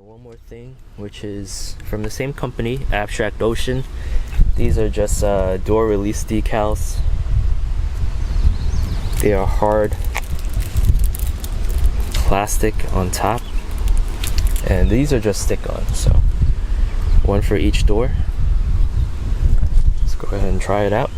One more thing, which is from the same company, Abstract Ocean. These are just door release decals. They are hard plastic on top, and these are just stick on, so one for each door. Let's go ahead and try it out.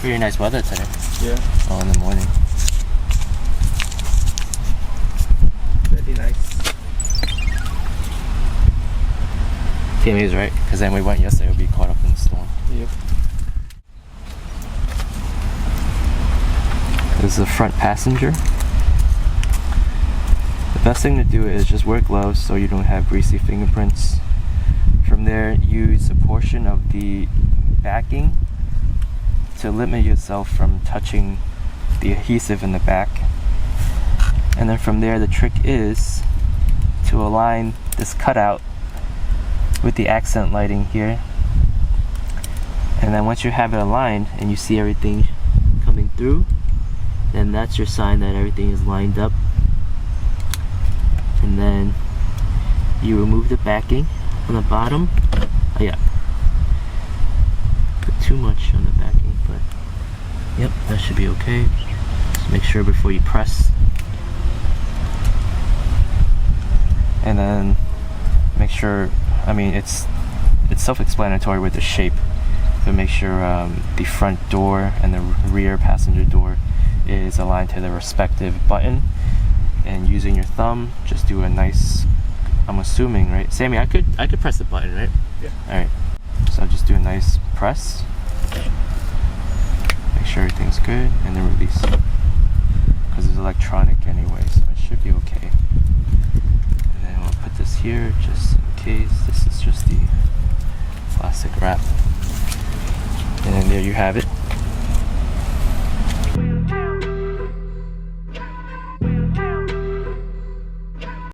Pretty nice weather today. Yeah. Oh, in the morning. Very nice. Sammy was right, because then we went yesterday, we'd be caught up in the storm. Yep. This is the front passenger. The best thing to do is just wear gloves so you don't have greasy fingerprints. From there, use a portion of the backing to limit yourself from touching the adhesive in the back. And then from there, the trick is to align this cutout with the accent lighting here. And then once you have it aligned and you see everything coming through, then that's your sign that everything is lined up. And then you remove the backing on the bottom. Oh yeah, put too much on the backing, but yep, that should be okay. Just make sure before you press. And then make sure, I mean, it's self-explanatory with the shape, but make sure the front door and the rear passenger door is aligned to the respective button. And using your thumb, just do a nice, I'm assuming, right? Sammy, I could press the button, right? Yeah. Alright. So just do a nice press. Make sure everything's good, and then release. Because it's electronic anyway, so it should be okay. And then we'll put this here just in case. This is just the plastic wrap. And then there you have it.